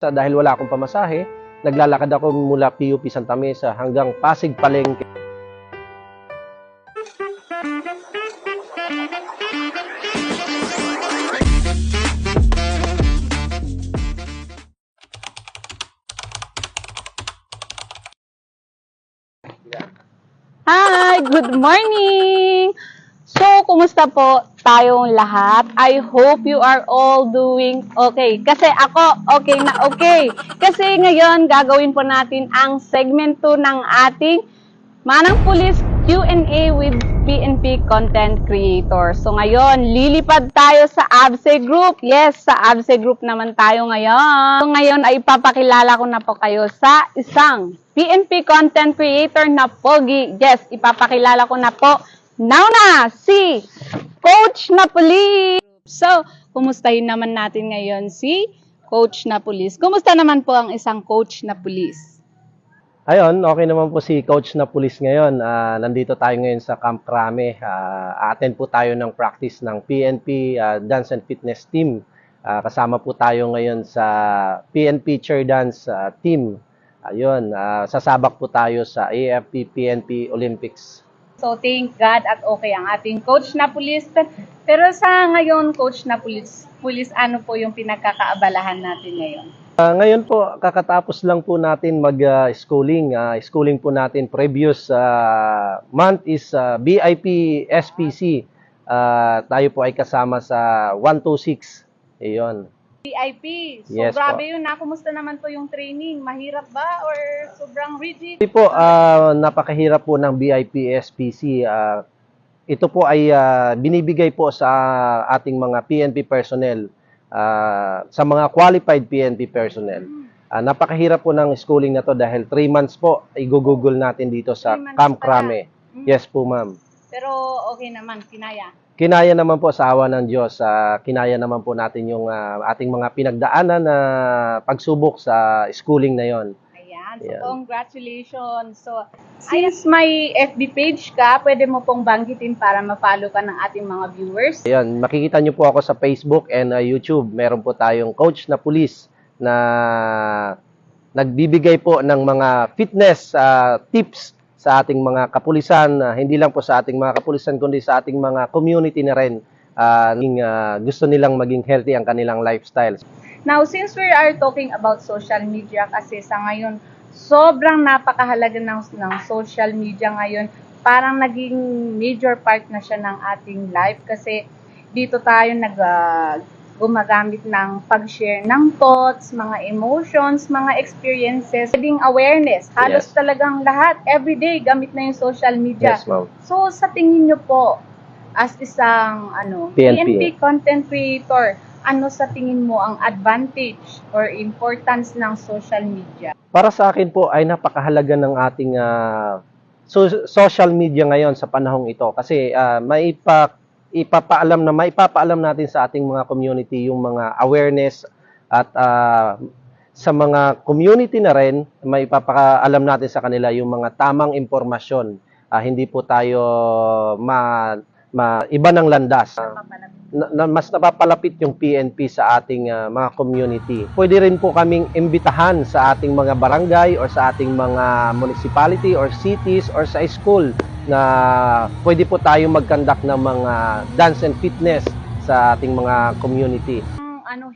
Dahil wala akong pamasahe, naglalakad ako mula PUP Santa Mesa hanggang Pasig Palengke. Hi! Good morning! So, kumusta po tayong lahat? I hope you are all doing okay. Kasi ako, okay na okay. Kasi ngayon, gagawin po natin ang segment 2 ng ating Manang Pulis Q&A with PNP Content Creator. So, ngayon, lilipad tayo sa ABSE Group. Yes, sa ABSE Group naman tayo ngayon. So, ngayon ay ipapakilala ko na po kayo sa isang PNP Content Creator na pogi. Yes, ipapakilala ko na po now na si Coach Napulis. So, kumustahin naman natin ngayon si Coach Napulis. Kumusta naman po ang isang Coach Napulis? Ayun, okay naman po si Coach Napulis ngayon. Nandito tayo ngayon sa Camp Crame. Attend po tayo ng practice ng PNP Dance and Fitness Team. Kasama po tayo ngayon sa PNP Chair Dance Team. Ayun, sasabak po tayo sa AFP PNP Olympics. So, thank God at okay ang ating Coach Napulis. Pero sa ngayon, Coach Napulis, ano po yung pinagkakaabalahan natin ngayon? Ngayon po, kakatapos lang po natin mag-schooling. Schooling po natin previous month is BIP SPC. Tayo po ay kasama sa 126. Ayun. VIP. So, Yes, grabe po. yun na. Kumusta naman po yung training? Mahirap ba or sobrang rigid? Hindi po, napakahirap po ng BIP SPC. Ito po ay binibigay po sa ating mga PNP personnel. Sa mga qualified PNP personnel. Napakahirap po ng schooling na to dahil 3 months po i-google natin dito sa 3 months Camp pala. Crame. Yes po, ma'am. Pero okay naman, kinaya. Kinaya naman po sa awa ng Diyos. Kinaya naman po natin yung ating mga pinagdaanan na pagsubok sa schooling na yon. Ayan. So, Ayan. congratulations. So, since may FB page ka, pwede mo pong banggitin para ma-follow ka ng ating mga viewers. Ayan, makikita nyo po ako sa Facebook and YouTube. Meron po tayong Coach Napulis na nagbibigay po ng mga fitness tips sa ating mga kapulisan, hindi lang po sa ating mga kapulisan kundi sa ating mga community na rin. Gusto nilang maging healthy ang kanilang lifestyle. Now, since we are talking about social media, kasi sa ngayon, sobrang napakahalaga ng social media ngayon. Parang naging major part na siya ng ating life kasi dito tayo gumagamit ng pag-share ng thoughts, mga emotions, mga experiences, pwedeng awareness. Halos Yes. talagang lahat, everyday, gamit na yung social media. Yes, ma'am. So, sa tingin nyo po, as isang PNP content creator, ano sa tingin mo ang advantage or importance ng social media? Para sa akin po ay napakahalaga ng ating social media ngayon sa panahong ito kasi maipapaalam natin sa ating mga community yung mga awareness at sa mga community na rin maipapaalam natin sa kanila yung mga tamang impormasyon. Hindi po tayo iba ng landas. Mas napapalapit yung PNP sa ating mga community. Pwede rin po kaming imbitahan sa ating mga barangay or sa ating mga municipality or cities or sa school na pwede po tayo mag-conduct ng mga dance and fitness sa ating mga community.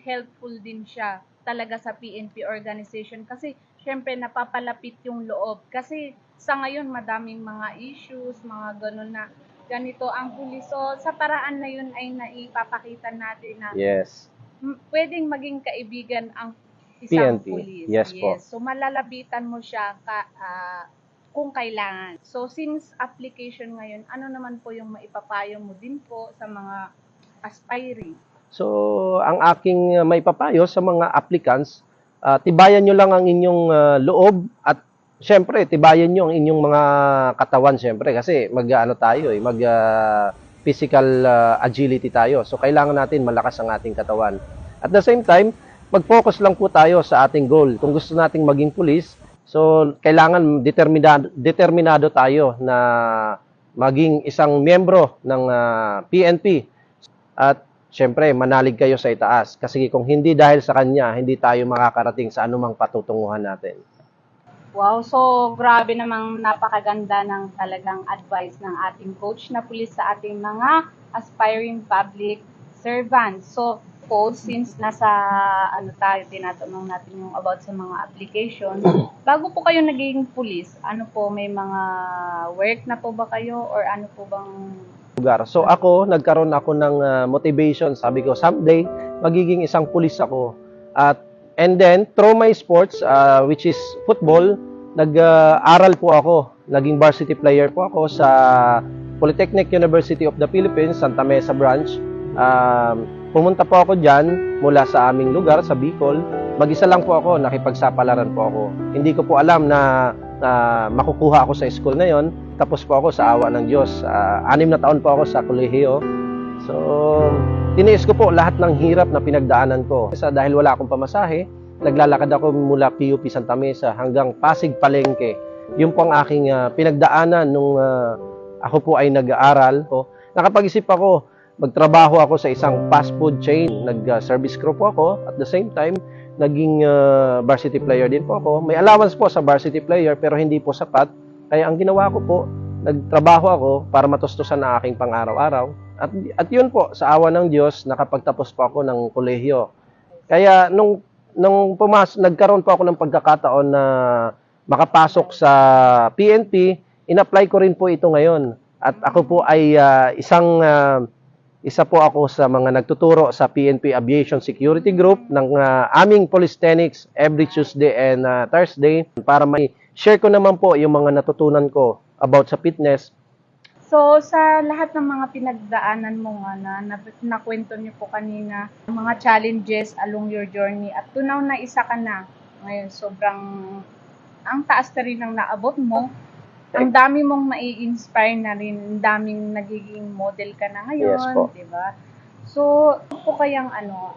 Helpful din siya talaga sa PNP organization kasi syempre napapalapit yung loob kasi sa ngayon madaming mga issues, mga ganun na ganito ang pulis. So, sa paraan na yun ay naipapakita natin na Yes. Pwedeng maging kaibigan ang isang PNP. pulis. Yes po. So, malalapitan mo siya kung kailangan. So, since application ngayon, ano naman po yung maipapayo mo din po sa mga aspiring? So, ang aking maipapayo sa mga applicants, tibayan nyo lang ang inyong loob at syempre, tibayan nyo ang inyong mga katawan, syempre, kasi physical agility tayo. So, kailangan natin malakas ang ating katawan. At the same time, mag-focus lang po tayo sa ating goal. Kung gusto nating maging pulis, so, kailangan determinado tayo na maging isang miyembro ng PNP. At syempre, manalig kayo sa itaas. Kasi kung hindi dahil sa kanya, hindi tayo makakarating sa anumang patutunguhan natin. Wow, so grabe namang napakaganda ng talagang advice ng ating coach na pulis sa ating mga aspiring public servants. So, coach, since nasa tayo, tinatanong natin yung about sa mga application, bago po kayo naging pulis, ano po, may mga work na po ba kayo or ano po bang Lugar. So ako, nagkaroon ako ng motivation. Sabi ko, someday, magiging isang pulis ako. And then, through my sports, which is football, nag-aral po ako. Naging varsity player po ako sa Polytechnic University of the Philippines, Santa Mesa branch. Pumunta po ako dyan mula sa aming lugar, sa Bicol. Mag-isa lang po ako, nakipagsapalaran po ako. Hindi ko po alam na makukuha ako sa school na yon. Tapos po ako sa awa ng Diyos. 6 na taon po ako sa kolehiyo. So, tiniis ko po lahat ng hirap na pinagdaanan ko. Dahil wala akong pamasahe, naglalakad ako mula PUP Santa Mesa hanggang Pasig Palengke. Yun po ang aking pinagdaanan nung ako po ay nag-aaral. Nakapag-isip ako, magtrabaho ako sa isang fast food chain. Nag-service crew po ako. At the same time, naging varsity player din po ako. May allowance po sa varsity player pero hindi po sapat. Kaya ang ginawa ko po, nagtrabaho ako para matustusan ang aking pang-araw-araw. At yun po, sa awa ng Diyos, nakapagtapos po ako ng kolehiyo. Kaya nung nagkaroon po ako ng pagkakataon na makapasok sa PNP, in-apply ko rin po ito ngayon. At ako po ay isa po ako sa mga nagtuturo sa PNP Aviation Security Group ng aming Polystenics every Tuesday and Thursday para share ko naman po yung mga natutunan ko about sa fitness. So, sa lahat ng mga pinagdaanan mo nga nakwento niyo po kanina, mga challenges along your journey at tunaw na isa ka na. Ngayon, sobrang ang taas na rin ang naabot mo. Ang dami mong mai-inspire na rin, ang daming nagiging model ka na ngayon, Yes po. di ba? So, ano po kayang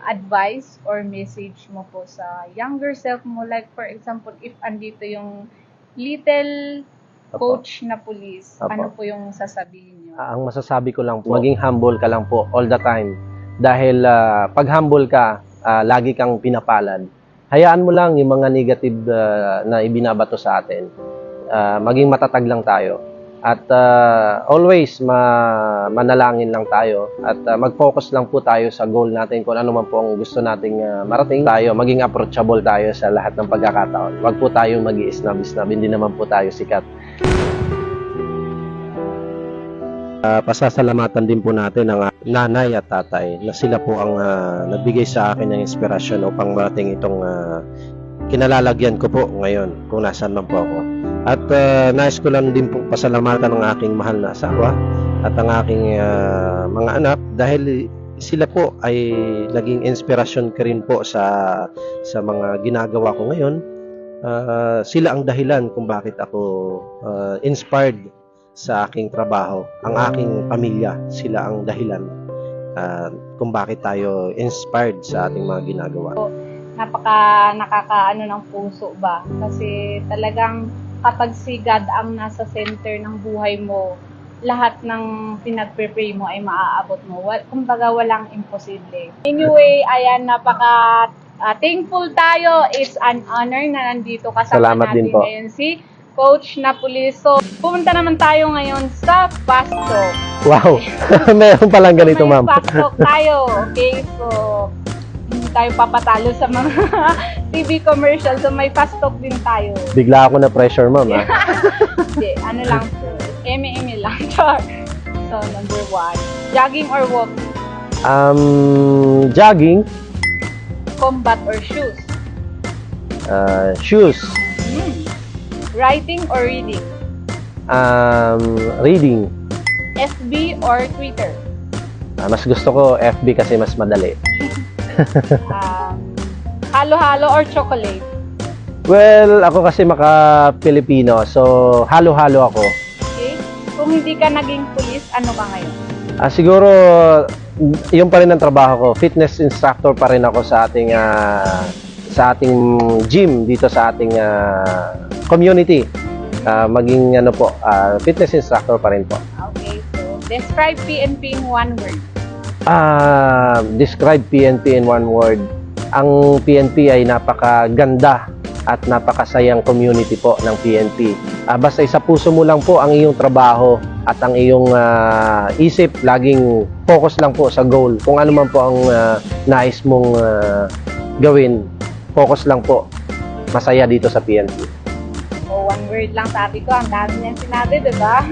advice or message mo po sa younger self mo? Like, for example, if andito yung little coach na police, Apo. ano po yung sasabihin niyo? Ang masasabi ko lang po, maging humble ka lang po all the time. Dahil pag humble ka, lagi kang pinapalad. Hayaan mo lang yung mga negative na ibinabato sa atin. Maging matatag lang tayo. At always manalangin lang tayo. At mag-focus lang po tayo sa goal natin kung ano man po ang gusto nating marating tayo. Maging approachable tayo sa lahat ng pagkakataon. Huwag po tayo mag-i-snub-snub. Hindi naman po tayo sikat. Pasasalamatan din po natin ang nanay at tatay na sila po ang nagbigay sa akin ng inspirasyon upang marating itong kinalalagyan ko po ngayon kung nasaan man po ako. At nais ko lang din po pasalamatan ang aking mahal na asawa at ang aking mga anak dahil sila po ay naging inspirasyon ka rin po sa mga ginagawa ko ngayon. Sila ang dahilan kung bakit ako inspired sa aking trabaho. Ang aking pamilya, sila ang dahilan kung bakit tayo inspired sa ating mga ginagawa. Nakakaano ng puso ba? Kasi talagang kapag si God ang nasa center ng buhay mo, lahat ng pinag-prepare mo ay maaabot mo. Kumbaga, walang imposible. Anyway, ayan, thankful tayo. It's an honor na nandito kasama Salamat natin din po. ngayon si Coach na Pulis. So, pumunta naman tayo ngayon sa Fast Talk. Wow! Meron palang ganito, ma'am. May Fast Talk tayo. Okay, so hindi tayo papatalo sa mga TV commercial. So, may Fast Talk din tayo. Bigla ako na pressure, ma'am. Hindi, ano lang po. Eme lang. Char. So, number 1. Jogging or walking? Jogging, Combat or shoes? shoes, Writing or reading? reading. FB or Twitter? Mas gusto ko FB kasi mas madali. Halo-halo or chocolate? Well, ako kasi maka-Pilipino, so halo-halo ako. Okay. Kung hindi ka naging pulis, ano ka ngayon? Siguro, yung pa rin ang trabaho ko. Fitness instructor pa rin ako sa ating gym dito sa ating community. Maging fitness instructor pa rin po. Okay, so describe PNP in one word. Describe PNP in one word. Ang PNP ay napakaganda at napakasayang community po ng PNP. Basta sa puso mo lang po ang iyong trabaho at ang iyong isip, laging focus lang po sa goal. Kung ano man po ang nais mong gawin, focus lang po. Masaya dito sa PNP. O, one word lang sabi ko. Ang dami niyang sinabi, di ba?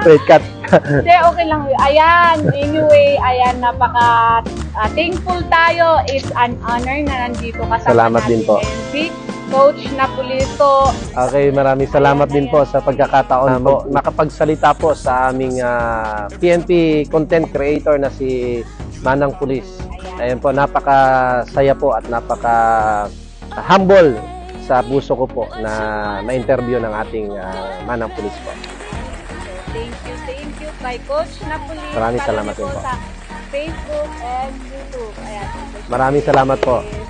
Wait, cut. Hindi, okay lang. Ayan, anyway, ayan, thankful tayo. It's an honor na nandito kasama Salamat natin din po. si Coach Napolito. Okay, maraming salamat din po sa pagkakataon po. Makapagsalita po sa aming PNP content creator na si Manang Pulis. Ayun po, napakasaya po at napaka-humble sa puso ko po na ma-interview ng ating Manang Pulis po. Thank you kay Coach Napolito. Maraming salamat din po. Sa Facebook and YouTube. Ayan. Maraming salamat po. Yes.